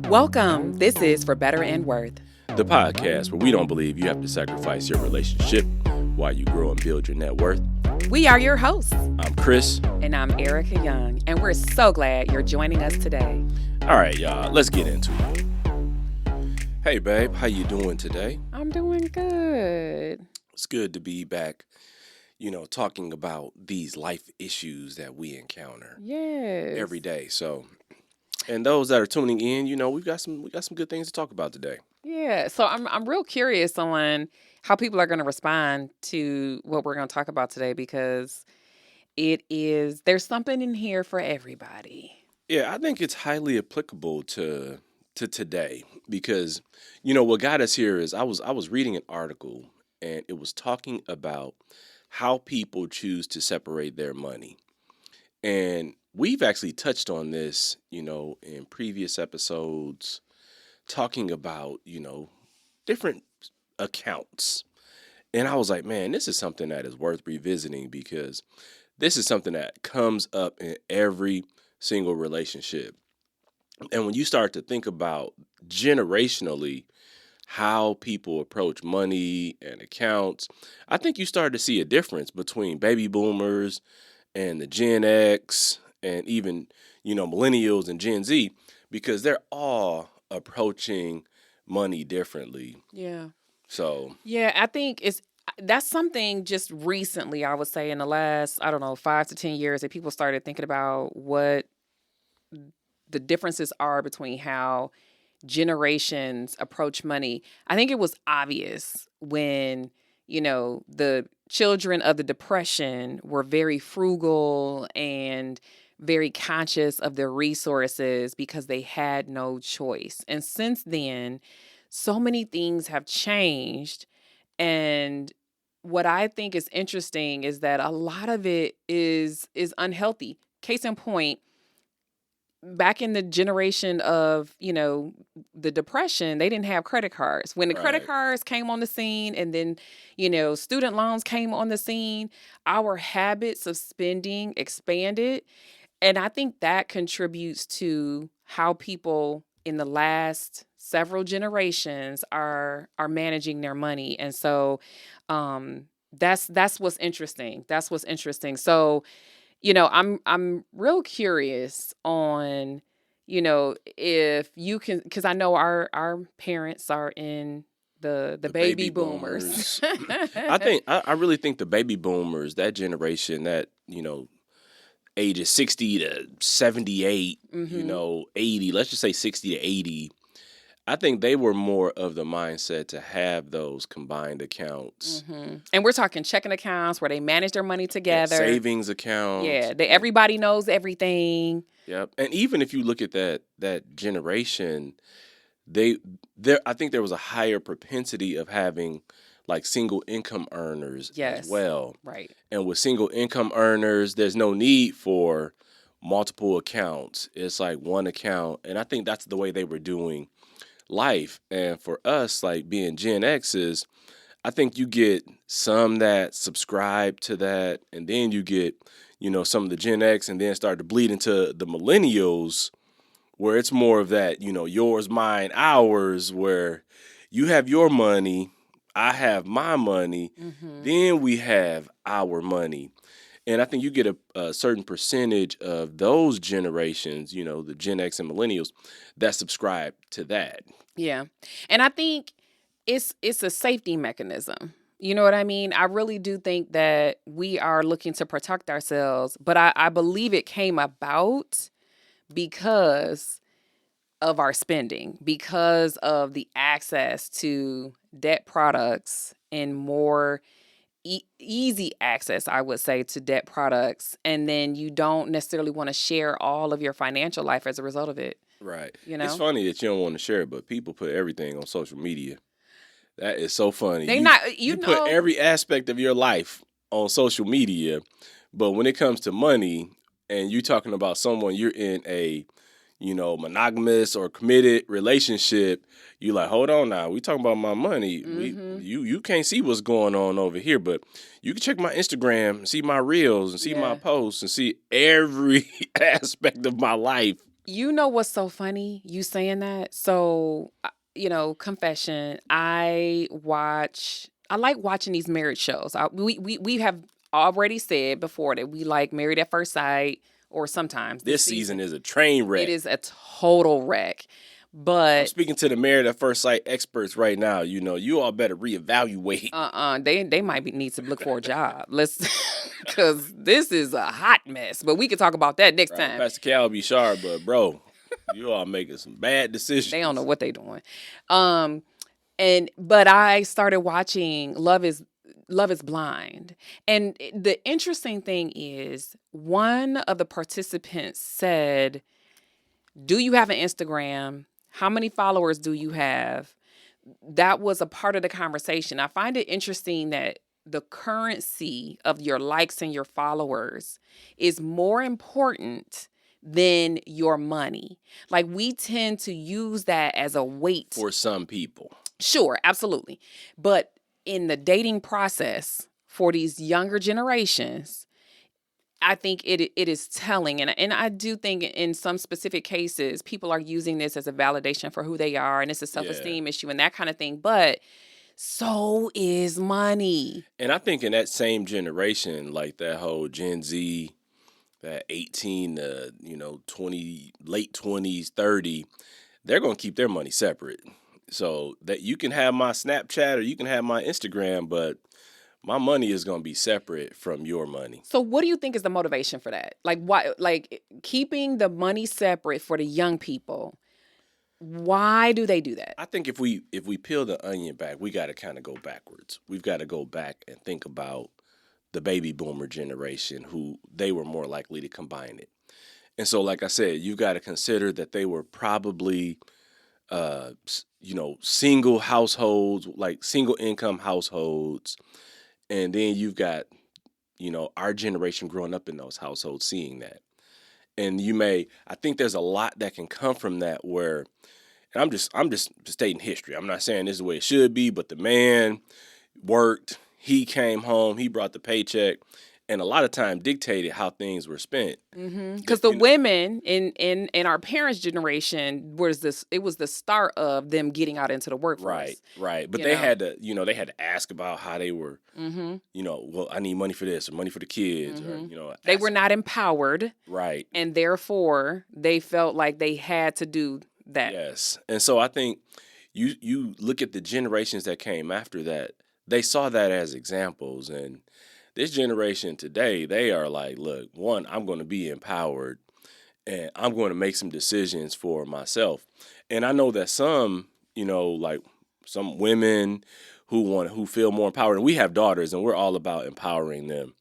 Welcome. This is For Better and Worth. The podcast where we don't believe you have to sacrifice your relationship while you grow and build your net worth. We are your hosts. I'm Chris. And I'm Ericka Young. And we're so glad you're joining us today. All right, y'all. Let's get into it. Hey, babe. How you doing today? I'm doing good. It's good to be back, talking about these life issues that we encounter every day. So, and those that are tuning in, we've got some good things to talk about today. Yeah. So I'm real curious on how people are going to respond to what we're going to talk about today, because there's something in here for everybody. Yeah, I think it's highly applicable to today because, what got us here is I was reading an article and it was talking about how people choose to separate their money. And we've actually touched on this, in previous episodes, talking about, different accounts. And I was like, man, this is something that is worth revisiting because this is something that comes up in every single relationship. And when you start to think about generationally how people approach money and accounts, I think you start to see a difference between baby boomers and the Gen X and even, millennials and Gen Z, because they're all approaching money differently. Yeah. So. Yeah, I think that's something just recently, I would say in the last, 5 to 10 years that people started thinking about what the differences are between how generations approach money. I think it was obvious when, the children of the Depression were very frugal and very conscious of their resources because they had no choice. And since then, so many things have changed. And what I think is interesting is that a lot of it is unhealthy. Case in point, back in the generation of, the Depression, they didn't have credit cards. When the credit cards came on the scene and then, student loans came on the scene, our habits of spending expanded. And I think that contributes to how people in the last several generations are managing their money. And so that's what's interesting. That's what's interesting. So, I'm real curious on, if you can, because I know our parents are in the baby boomers. I really think the baby boomers, that generation, that, ages 60 to 78, 80, let's just say 60 to 80. I think they were more of the mindset to have those combined accounts. Mm-hmm. And we're talking checking accounts where they manage their money together. Savings accounts. Yeah, everybody knows everything. Yep. And even if you look at that generation, I think there was a higher propensity of having like single income earners as well. Right. And with single income earners, there's no need for multiple accounts. It's like one account. And I think that's the way they were doing life. And for us, like being Gen X's, I think you get some that subscribe to that, and then you get, some of the Gen X, and then start to bleed into the millennials, where it's more of that, yours, mine, ours, where you have your money, I have my money, then we have our money. And I think you get a certain percentage of those generations, the Gen X and millennials, that subscribe to that. Yeah. And I think it's a safety mechanism. You know what I mean? I really do think that we are looking to protect ourselves, but I believe it came about because of our spending, because of the access to debt products and more easy access, I would say, to debt products. And then you don't necessarily want to share all of your financial life as a result of it. Right. It's funny that you don't want to share it, but people put everything on social media. That is so funny. You put every aspect of your life on social media, but when it comes to money and you're talking about someone you're in a, monogamous or committed relationship, you like, hold on now, we talking about my money. You can't see what's going on over here, but you can check my Instagram and see my reels and see my posts and see every aspect of my life You know what's so funny? You saying that? So, confession. I like watching these marriage shows. We have already said before that we like Married at First Sight, or sometimes this This season season is a train it wreck. is a total wreck. I'm But speaking to the Married at First Sight experts right now. You know, you all better reevaluate. they might need to look for a job. Let's because this is a hot mess. But we can talk about that next Right, time. Pastor Cal be sharp, but bro, you all making some bad They don't know decisions. what they doing. Um, but I started watching Love is Blind. And the interesting thing is one of the participants said, "Do you have an Instagram? How many followers do you have?" That was a part of the conversation. I find it interesting that the currency of your likes and your followers is more important than your money. Like we tend to use that as a weight. For some people. Sure, absolutely. But in the dating process for these younger generations, I think it is telling, and I do think in some specific cases people are using this as a validation for who they are, and it's a self Yeah. esteem issue and that kind of thing. But so is money. And I think in that same generation, like that whole Gen Z, that 18 to, 20, late 20s, 30, they're going to keep their money separate. So that you can have my Snapchat or you can have my Instagram, but my money is going to be separate from your money. So what do you think is the motivation for that? Like why, like keeping the money separate for the young people? Why do they do that? I think if we peel the onion back, we got to kind of go backwards. We've got to go back and think about the baby boomer generation, who they were more likely to combine it. And so, like I said, you've got to consider that they were probably, single households, like single income households. And then you've got, our generation growing up in those households seeing that. And I think there's a lot that can come from that where, and I'm just stating history. I'm not saying this is the way it should be, but the man worked, he came home, he brought the paycheck, and a lot of time dictated how things were spent. Because the women in our parents' generation it was the start of them getting out into the workforce. Right. But You they know? had to, they had to ask about how they were, well, I need money for this or money for the kids, or They were not empowered, right. and therefore they felt like they had to do that. Yes. And so I think you look at the generations that came after that, they saw that as examples. And this generation today, they are like, look, one, I'm going to be empowered and I'm going to make some decisions for myself. And I know that some, like some women who feel more empowered, and we have daughters and we're all about empowering them.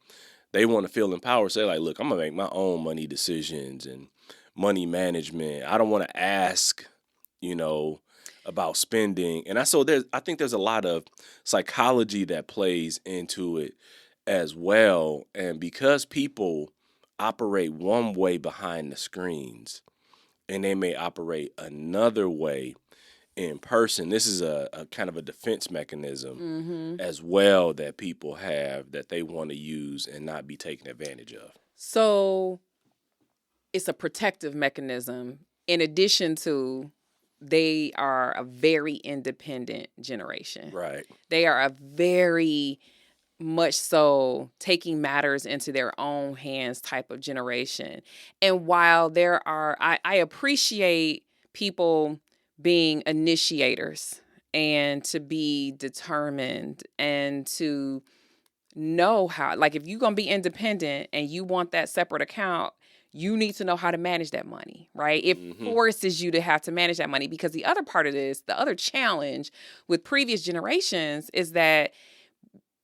They want to feel empowered, say like, look, I'm going to make my own money decisions and money management. I don't want to ask, about spending. And I think there's a lot of psychology that plays into it as well. And because people operate one way behind the screens and they may operate another way in person, this is a kind of a defense mechanism as well that people have that they want to use and not be taken advantage of. So it's a protective mechanism in addition to they are a very independent generation. Right. They are a very much so taking matters into their own hands type of generation. And while I appreciate people being initiators and to be determined and to know how, like if you're going to be independent and you want that separate account, you need to know how to manage that money, right? It forces you to have to manage that money, because the other part of this, the other challenge with previous generations is that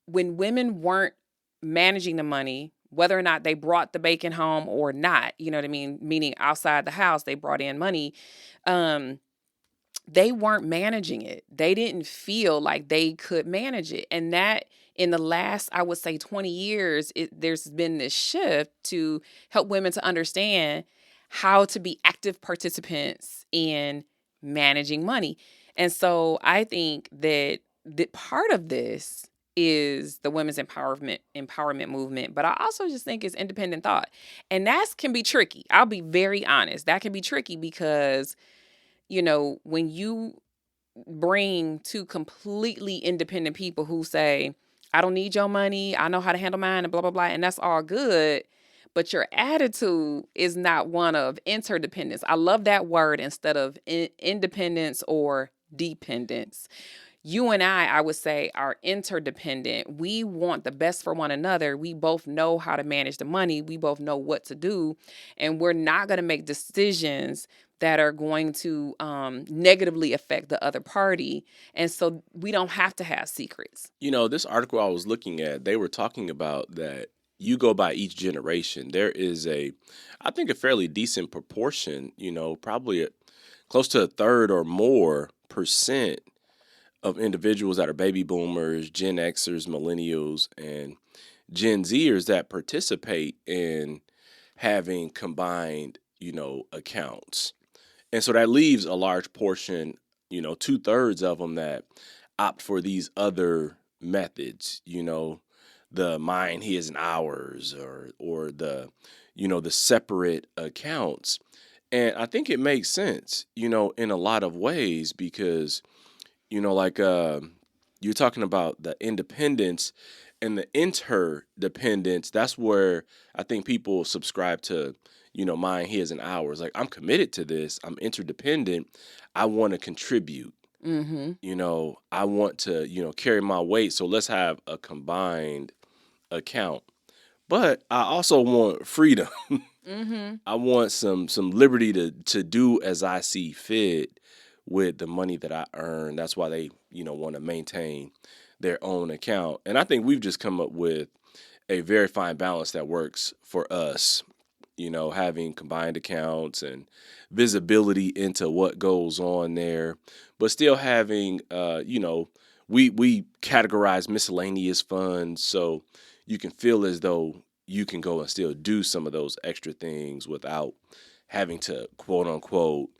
when women weren't managing the money, whether or not they brought the bacon home or not, you know what I mean? Meaning outside the house, they brought in money. They weren't managing it. They didn't feel like they could manage it. And that in the last, I would say 20 years, there's been this shift to help women to understand how to be active participants in managing money. And so I think that part of this is the women's empowerment movement, but I also just think it's independent thought. And that can be tricky. I'll be very honest. That can be tricky because, when you bring two completely independent people who say, I don't need your money, I know how to handle mine, and blah, blah, blah, and that's all good. But your attitude is not one of interdependence. I love that word instead of independence or dependence. You and I would say, are interdependent. We want the best for one another. We both know how to manage the money. We both know what to do. And we're not going to make decisions that are going to negatively affect the other party. And so we don't have to have secrets. This article I was looking at, they were talking about that you go by each generation. There is I think, a fairly decent proportion, probably close to a third or more percent of individuals that are baby boomers, Gen Xers, millennials, and Gen Zers that participate in having combined, accounts. And so that leaves a large portion, 2/3 of them that opt for these other methods, the mine, his, and ours, or the separate accounts. And I think it makes sense, in a lot of ways because like you're talking about the independence and the interdependence. That's where I think people subscribe to, mine, his, and ours. Like, I'm committed to this. I'm interdependent. I want to contribute. Mm-hmm. I want to, carry my weight. So let's have a combined account. But I also want freedom. Mm-hmm. I want some liberty to do as I see fit with the money that I earn. That's why they, want to maintain their own account. And I think we've just come up with a very fine balance that works for us, having combined accounts and visibility into what goes on there, but still having, we categorize miscellaneous funds so you can feel as though you can go and still do some of those extra things without having to, quote unquote,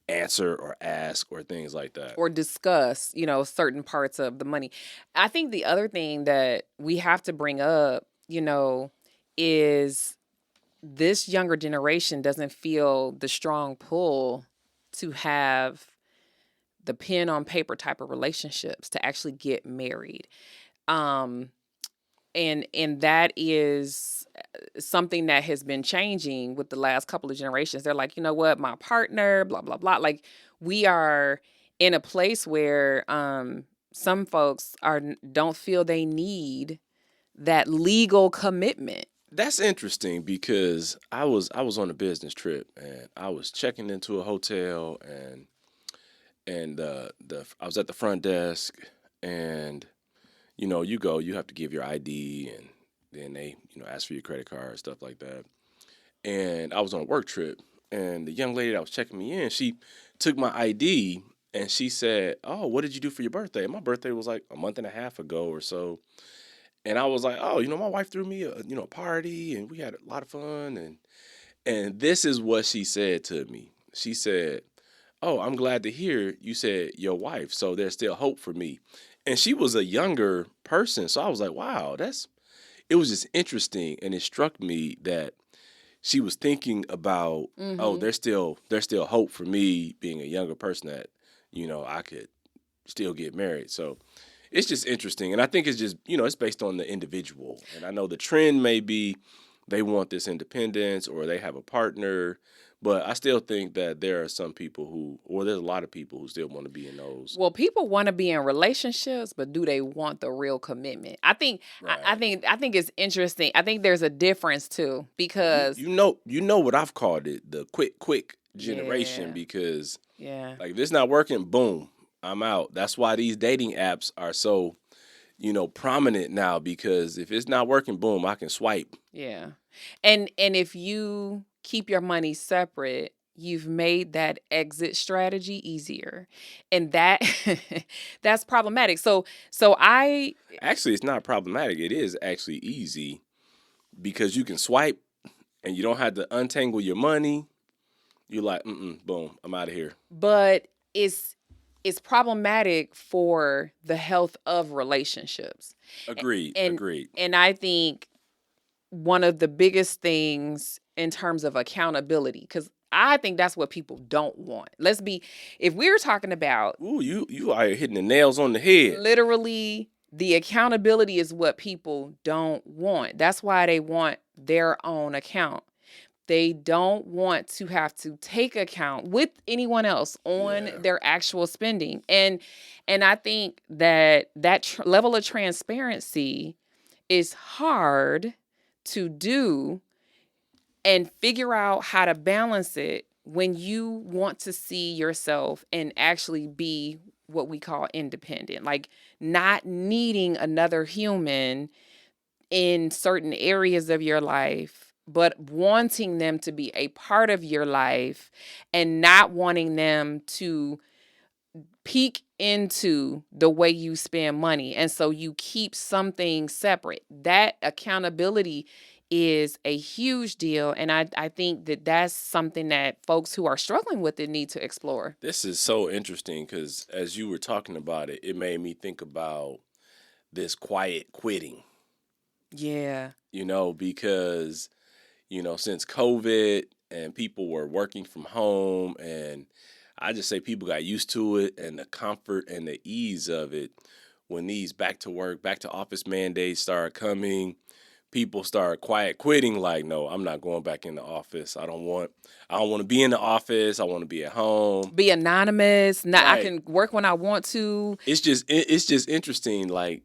answer or ask or things like that. Or discuss, certain parts of the money. I think the other thing that we have to bring up, is this younger generation doesn't feel the strong pull to have the pen on paper type of relationships to actually get married. Um, and that is something that has been changing with the last couple of generations. They're like, you know what, my partner, blah blah blah. Like, we are in a place where some folks don't feel they need that legal commitment. That's interesting because I was on a business trip and I was checking into a hotel and I was at the front desk and you have to give your ID and then they ask for your credit card, stuff like that. And I was on a work trip and the young lady that was checking me in, she took my ID and she said, "Oh, what did you do for your birthday?" And my birthday was like a month and a half ago or so. And I was like, "Oh, my wife threw me a party and we had a lot of fun." And this is what she said to me. She said, "Oh, I'm glad to hear you said your wife. So there's still hope for me." And she was a younger person. So I was like, wow, it was just interesting. And it struck me that she was thinking about, oh, Mm-hmm. there's still hope for me being a younger person that, I could still get married. So it's just interesting. And I think it's just, it's based on the individual. And I know the trend may be they want this independence or they have a partner. But I still think that there are some people or there's a lot of people who still want to be in those. Well, people want to be in relationships, but do they want the real commitment? I think I Right. think it's interesting. I think there's a difference too You because you know you know what I've called it, the quick generation, yeah, because yeah. like if it's not working, boom, I'm out. That's why these dating apps are so, prominent now because if it's not working, boom, I can swipe. Yeah. And if you keep your money separate, you've made that exit strategy easier. And that that's problematic. So I Actually, it's not problematic. It is actually easy because you can swipe and you don't have to untangle your money. You're like, boom, I'm out of here. but it's it's problematic for the health of relationships. Agreed. And Agreed. and I think one of the biggest things in terms of accountability, because I think that's what people don't want. If we're talking about Ooh, you are hitting the nails on the head. literally, the accountability is what people don't want. That's why they want their own account. They don't want to have to take account with anyone else on Yeah. their actual spending. And I think that level of transparency is hard to do and figure out how to balance it when you want to see yourself and actually be what we call independent, like not needing another human in certain areas of your life, but wanting them to be a part of your life and not wanting them to peek into the way you spend money. And so you keep something separate. That accountability is a huge deal. And I think that that's something that folks who are struggling with it need to explore. This is so interesting because as you were talking about it, it made me think about this quiet quitting, Yeah. because, since COVID and people were working from home, and I just say people got used to it and the comfort and the ease of it. When these back to work, back to office mandates started coming, people start quiet quitting, like, no, I'm not going back in the office. I don't want to be in the office. I want to be at home. Be anonymous. Not, I Right. can work when I want to. It's just interesting, like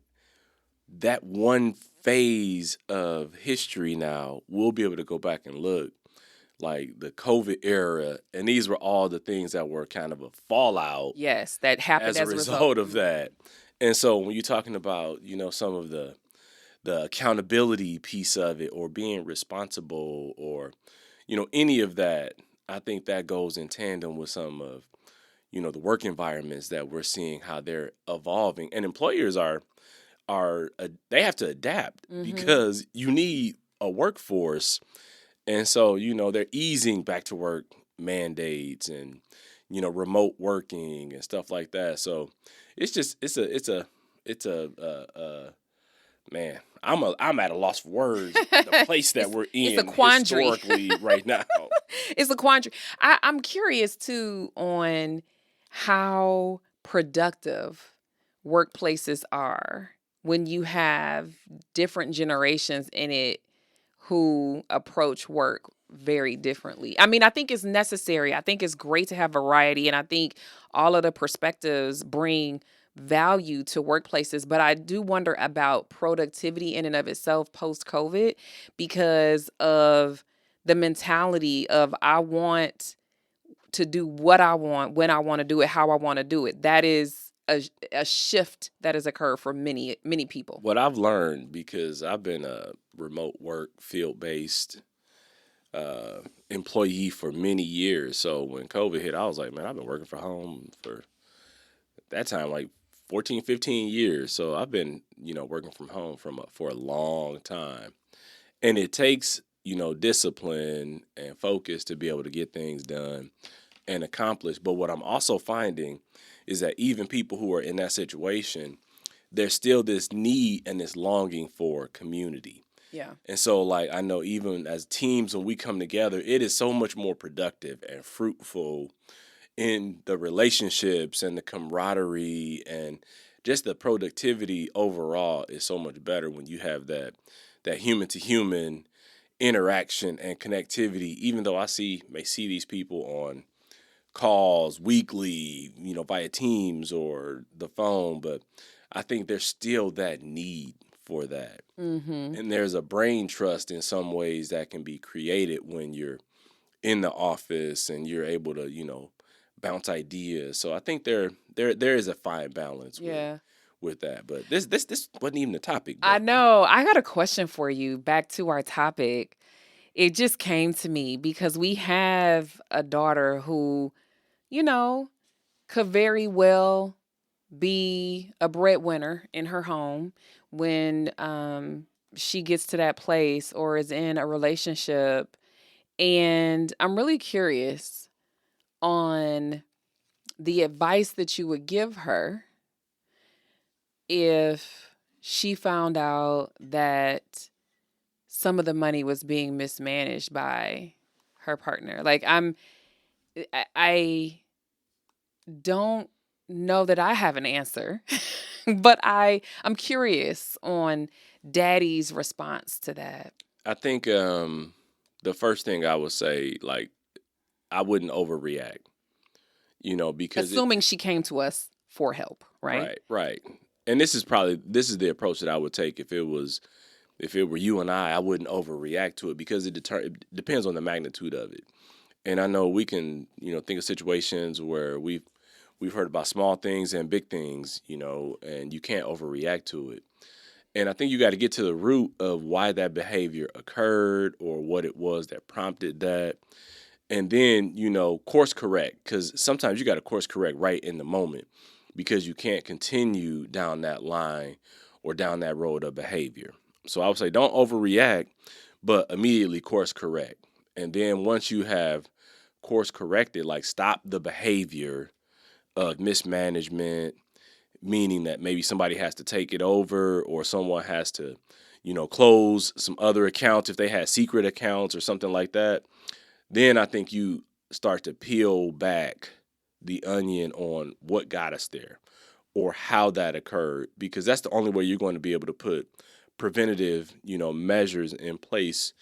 that one phase of history now, we'll be able to go back and look, like the COVID era, and these were all the things that were kind of a fallout Yes, that happened as a as a result. result of that. And so when you're talking about, some of the accountability piece of it, or being responsible, or any of that, I think that goes in tandem with some of the work environments that we're seeing, how they're evolving, and employers they have to adapt Mm-hmm. because you need a workforce. And so they're easing back to work mandates, and remote working and stuff like that. So it's a man, I'm at a loss for words, the place that we're It's a in quandary. historically right now. It's a quandary. I'm curious too on how productive workplaces are when you have different generations in it who approach work very differently. I mean, I think it's necessary. I think it's great to have variety, and I think all of the perspectives bring value to workplaces, but I do wonder about productivity in and of itself post COVID because of the mentality of I want to do what I want, when I want to do it, how I want to do it. That is a shift that has occurred for many, many people. What I've learned, because I've been a remote work, field based employee for many years. So when COVID hit, I was like, man, I've been working from home for that time, like 14, 15 years. So I've been, working from home for a long time. And it takes, discipline and focus to be able to get things done and accomplished. But what I'm also finding is that even people who are in that situation, there's still this need and this longing for community. Yeah. And so, like, I know even as teams, when we come together, it is so much more productive and fruitful in the relationships and the camaraderie, and just the productivity overall is so much better when you have that human to human interaction and connectivity. Even though may see these people on calls weekly, via Teams or the phone, but I think there's still that need for that. Mm-hmm. And there's a brain trust in some ways that can be created when you're in the office and you're able to, bounce ideas. So I think there is a fine balance Yeah. with that. But this wasn't even the topic. I But know. I got a question for you back to our topic. It just came to me because we have a daughter who, you know, could very well be a breadwinner in her home when she gets to that place or is in a relationship. And I'm really curious on the advice that you would give her if she found out that some of the money was being mismanaged by her partner. Like I don't know that I have an answer, but I'm curious on Daddy's response to that. I think the first thing I would say, like, I wouldn't overreact, because Assuming she came to us for help, right? right. And this is the approach that I would take if it were you and I wouldn't overreact to it because it depends on the magnitude of it. And I know we can, think of situations where we've heard about small things and big things, and you can't overreact to it. And I think you got to get to the root of why that behavior occurred or what it was that prompted that. And then, course correct, because sometimes you got to course correct right in the moment because you can't continue down that line or down that road of behavior. So I would say don't overreact, but immediately course correct. And then once you have course corrected, like stop the behavior of mismanagement, meaning that maybe somebody has to take it over or someone has to, close some other accounts if they had secret accounts or something like that. Then I think you start to peel back the onion on what got us there or how that occurred, because that's the only way you're going to be able to put preventative, measures in place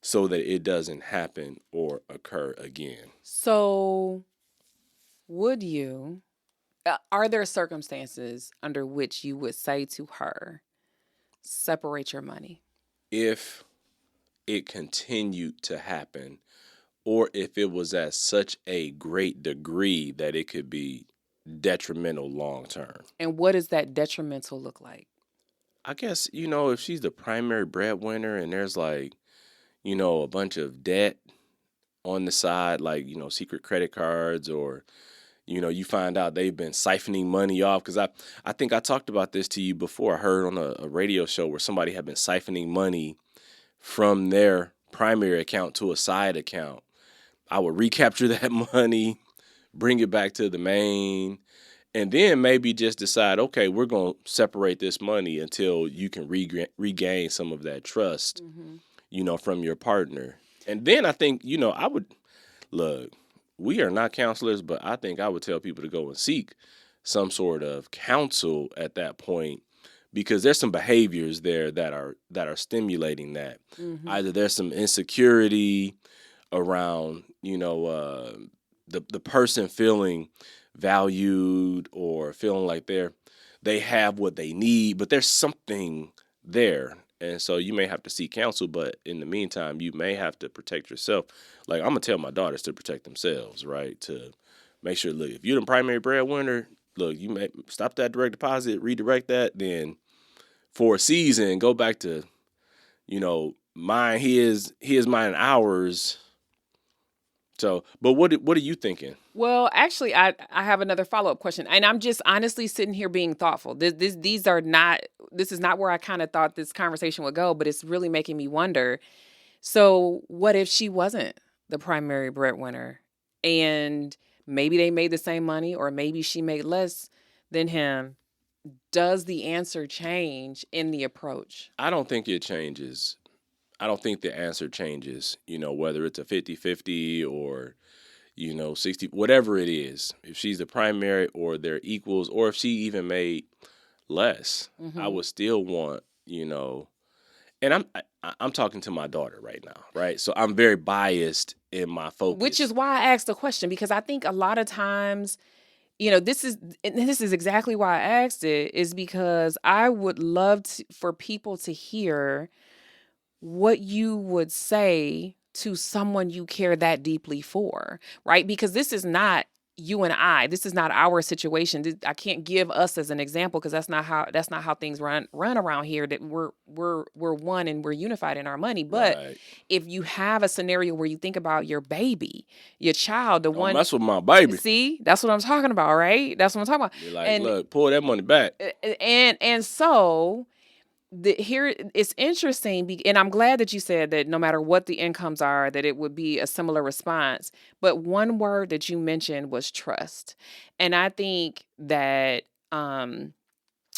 so that it doesn't happen or occur again. So, are there circumstances under which you would say to her, separate your money? If it continued to happen, or if it was at such a great degree that it could be detrimental long term. And what does that detrimental look like? I guess, if she's the primary breadwinner and there's like, a bunch of debt on the side, like, secret credit cards, or, you find out they've been siphoning money off. Because I think I talked about this to you before. I heard on a radio show where somebody had been siphoning money from their primary account to a side account. I would recapture that money, bring it back to the main, and then maybe just decide, okay, we're going to separate this money until you can regain some of that trust, from your partner. And then I think, I would, look, we are not counselors, but I think I would tell people to go and seek some sort of counsel at that point, because there's some behaviors there that are stimulating that. Either there's some insecurity around, the person feeling valued or feeling like they have what they need, but there's something there. And so you may have to seek counsel, but in the meantime, you may have to protect yourself. Like, I'm going to tell my daughters to protect themselves, right? To make sure, look, if you're the primary breadwinner, look, you may stop that direct deposit, redirect that, then for a season, go back to, mine, his, mine, ours. So, but what are you thinking? Well, actually, I have another follow-up question, and I'm just honestly sitting here being thoughtful. This is not where I kind of thought this conversation would go, but it's really making me wonder. So, what if she wasn't the primary breadwinner, and maybe they made the same money, or maybe she made less than him? Does the answer change in the approach? I don't think it changes. I don't think the answer changes, whether it's a 50-50 or, 60, whatever it is. If she's the primary or they're equals, or if she even made less, I would still want, and I'm talking to my daughter right now, right? So I'm very biased in my focus. Which is why I asked the question, because I think a lot of times, this is exactly why I asked it, is because I would love for people to hear what you would say to someone you care that deeply for, right? Because this is not you and I. This is not our situation. I can't give us as an example because that's not how things run around here. That we're one and we're unified in our money. But Right. if you have a scenario where you think about your baby, your child, the one that's with my baby. See, that's what I'm talking about, right? That's what I'm talking about. You're like, look, pull that money back. And so here it's interesting, and I'm glad that you said that no matter what the incomes are, that it would be a similar response. But one word that you mentioned was trust, and I think that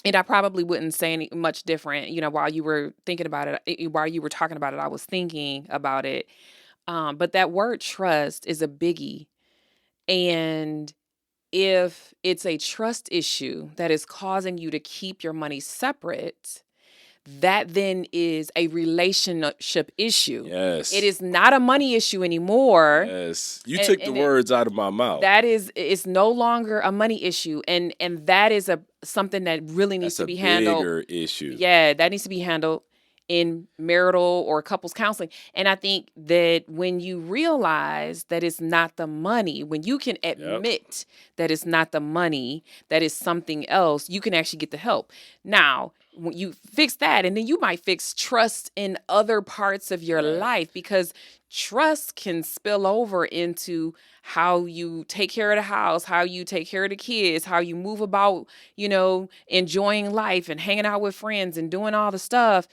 and I probably wouldn't say any much different. While you were thinking about it, while you were talking about it, I was thinking about it. But that word trust is a biggie, and if it's a trust issue that is causing you to keep your money separate, that then is a relationship issue. It Yes. is not a money issue anymore. Yes. You And, took the and words out of my mouth. that is, it's no longer a money issue. And that is something that really needs That's to a be handled. bigger issue. Yeah, that needs to be handled in marital or couples counseling. And I think that when you realize that it's not the money, when you can Yep. admit that it's not the money, that is something else, you can actually get the help. Now, when you fix that, and then you might fix trust in other parts of your Right. life, because trust can spill over into how you take care of the house, how you take care of the kids, how you move about, enjoying life and hanging out with friends and doing all the stuff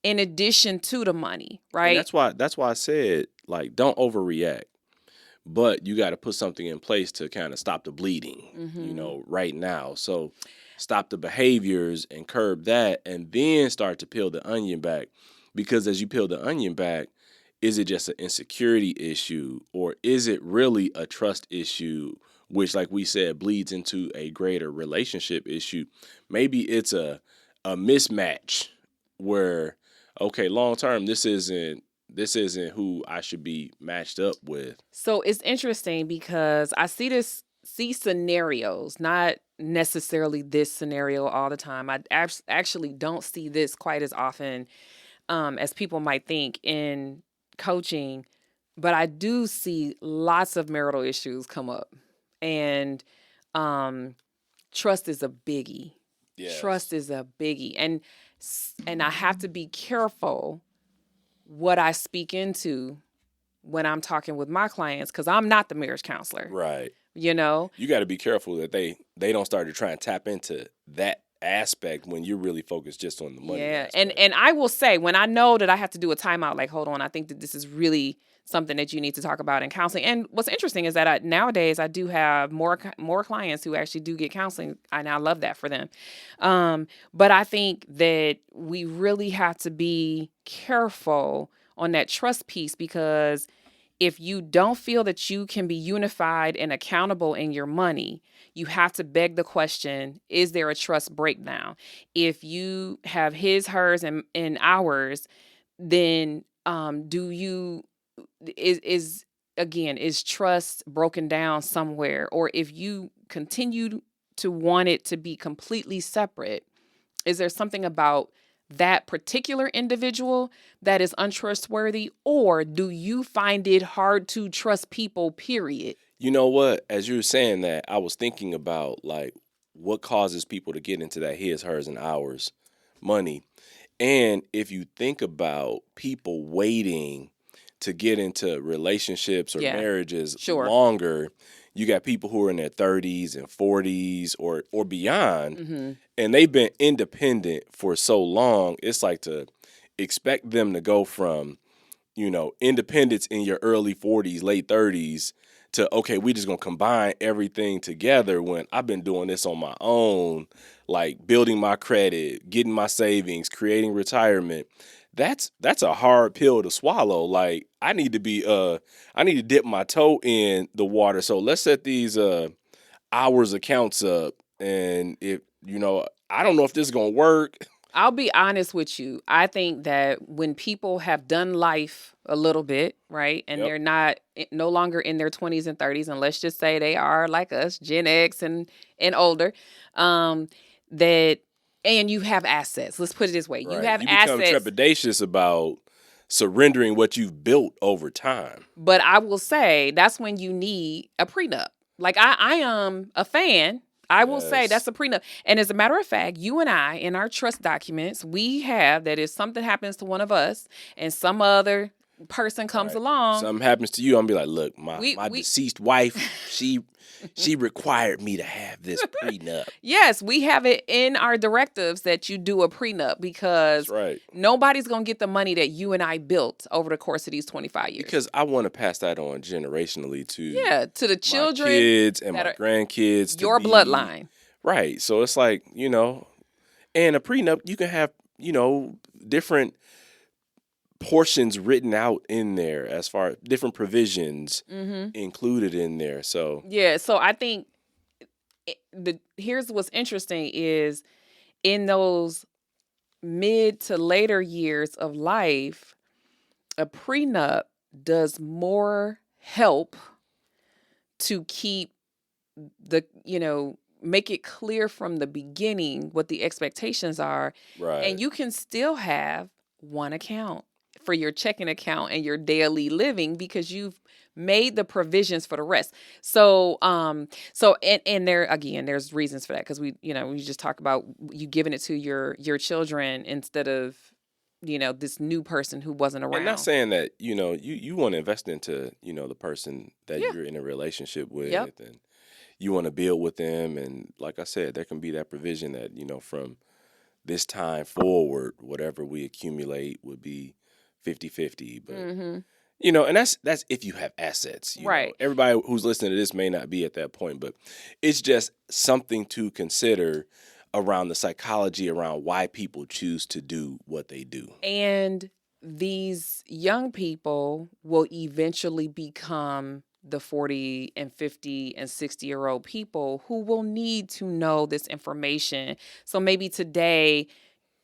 in addition to the money, And right? that's why I said, like, don't overreact. But you got to put something in place to kind of stop the bleeding, right now. So stop the behaviors and curb that, and then start to peel the onion back. Because as you peel the onion back, is it just an insecurity issue, or is it really a trust issue, which, like we said, bleeds into a greater relationship issue? Maybe it's a mismatch where, okay, long term, this isn't who I should be matched up with. So it's interesting because I see scenarios, not necessarily this scenario all the time. I actually don't see this quite as often as people might think in coaching, but I do see lots of marital issues come up, and um, trust is a biggie. Yes. Trust is a biggie, and I have to be careful what I speak into when I'm talking with my clients, because I'm not the marriage counselor. Right. You got to be careful that they don't start to try and tap into that aspect when you're really focused just on the money. Yeah, aspect. and I will say, when I know that I have to do a timeout, like, hold on, I think that this is really something that you need to talk about in counseling. And what's interesting is that nowadays I do have more clients who actually do get counseling, and I love that for them. But I think that we really have to be careful on that trust piece, because if you don't feel that you can be unified and accountable in your money, you have to beg the question, is there a trust breakdown? If you have his, hers, and ours, then do you is again, is trust broken down somewhere? Or if you continue to want it to be completely separate, is there something about that particular individual that is untrustworthy, or do you find it hard to trust people, period? You know what? As you were saying that, I was thinking about, like, what causes people to get into that his, hers, and ours money. And if you think about people waiting to get into relationships or Yeah, marriages sure. longer, you got people who are in their 30s and 40s or beyond, and they've been independent for so long. It's like to expect them to go from, independence in your early 40s, late 30s to, okay, we just gonna combine everything together, when I've been doing this on my own, like building my credit, getting my savings, creating retirement. That's a hard pill to swallow. Like, I need to dip my toe in the water. So let's set these hours accounts up, and if I don't know if this is gonna work. I'll be honest with you. I think that when people have done life a little bit, right, and Yep. they're no longer in their 20s and 30s, and let's just say they are like us, Gen X and older, that and you have assets. Let's put it this way: you Right. have You become assets. trepidatious about surrendering what you've built over time. But I will say that's when you need a prenup. Like, I am a fan. I will say Yes. that's a prenup. And as a matter of fact, you and I, in our trust documents, we have that if something happens to one of us and some other person comes Right. along, Something happens to you, I'm gonna be like, look, my we deceased wife, she required me to have this prenup. yes, we have it in our directives that you do a prenup That's because right. nobody's going to get the money that you and I built over the course of these 25 years. Because I want to pass that on generationally to Yeah, to the my children kids and that my are grandkids to your be bloodline. right. So it's like, and a prenup, you can have, different portions written out in there as far as different provisions included in there. So, Yeah, so I think here's what's interesting is in those mid to later years of life, a prenup does more help to keep make it clear from the beginning what the expectations are. right. And you can still have one account for your checking account and your daily living because you've made the provisions for the rest. So there again, there's reasons for that because we just talk about you giving it to your children instead of this new person who wasn't And not around. saying that, you want to invest into, the person that Yeah. you're in a relationship Yep. with and you want to build with them. And like I said, there can be that provision that, from this time forward, whatever we accumulate would be 50-50. But, Mm-hmm. and that's if you have assets, Right. Everybody who's listening to this may not be at that point, but it's just something to consider around the psychology around why people choose to do what they do. And these young people will eventually become the 40 and 50 and 60-year-old people who will need to know this information. So maybe today,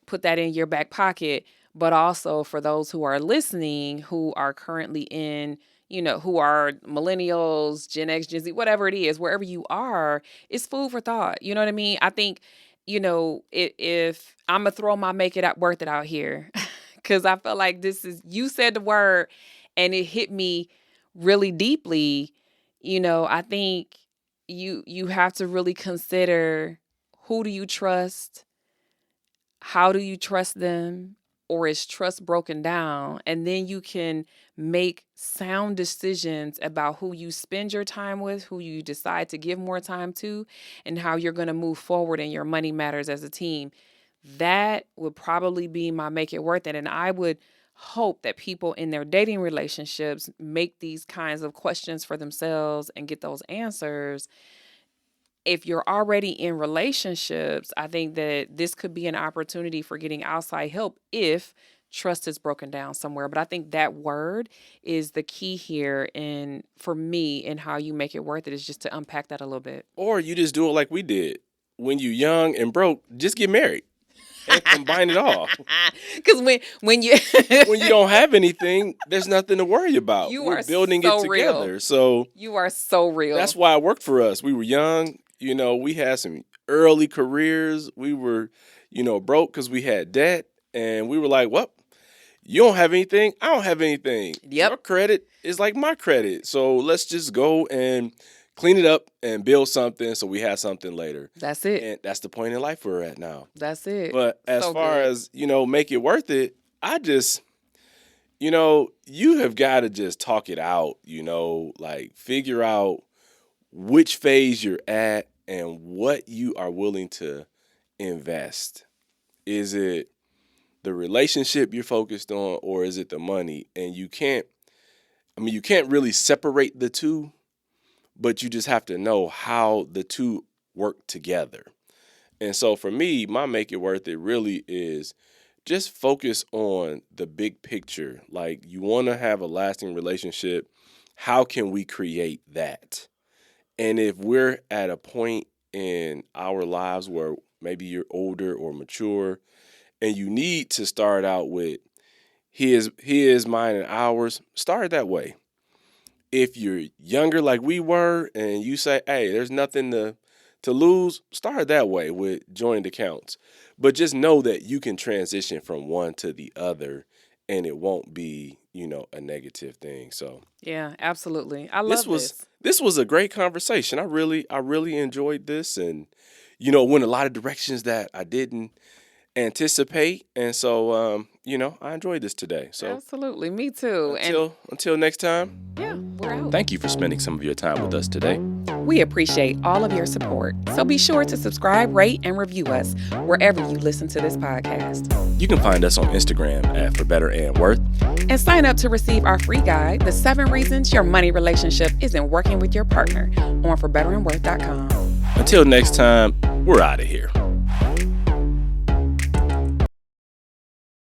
put that in your back pocket, but also for those who are listening who are currently in, who are millennials, Gen X, Gen Z, whatever it is, wherever you are, it's food for thought. You know what I mean? I think, if I'm going to throw my make it out worth it out here, because I feel like you said the word and it hit me really deeply. I think you have to really consider, who do you trust? How do you trust them? Or is trust broken down? And then you can make sound decisions about who you spend your time with, who you decide to give more time to, and how you're going to move forward in your money matters as a team. That would probably be my make it worth it. And I would hope that people in their dating relationships make these kinds of questions for themselves and get those answers. If you're already in relationships, I think that this could be an opportunity for getting outside help if trust is broken down somewhere. But I think that word is the key here. And for me, and how you make it worth it is just to unpack that a little bit. Or you just do it like we did. When you young and broke, just get married and combine it all. Because when you When you don't have anything, there's nothing to worry about. you We're are building so it together. real. So You are so real. that's why it worked for us. We were young, we had some early careers. We were, broke because we had debt. And we were like, well, you don't have anything. I don't have anything. Yep. Your credit is like my credit. So let's just go and clean it up and build something so we have something later. That's it. And that's the point in life we're at now. That's it. But as So far good. as, make it worth it, I just, you have got to just talk it out, like figure out which phase you're at and what you are willing to invest. Is it the relationship you're focused on or is it the money? And you can't really separate the two, but you just have to know how the two work together. And so for me, my make it worth it really is just focus on the big picture. Like, you want to have a lasting relationship. How can we create that? And if we're at a point in our lives where maybe you're older or mature and you need to start out with his, mine, and ours, start that way. If you're younger like we were and you say, hey, there's nothing to lose, start that way with joint accounts. But just know that you can transition from one to the other and it won't be, a negative thing. So Yeah, absolutely. I love this. this was a great conversation. I really enjoyed this and went a lot of directions that I didn't anticipate. And so, I enjoyed this today. So Absolutely. Me too. until next time, Yeah, we're out. thank you for spending some of your time with us today. We appreciate all of your support. So be sure to subscribe, rate, and review us wherever you listen to this podcast. You can find us on Instagram at For Better and Worth. And sign up to receive our free guide, The 7 Reasons Your Money Relationship Isn't Working with Your Partner, on forbetterandworth.com. Until next time, we're out of here.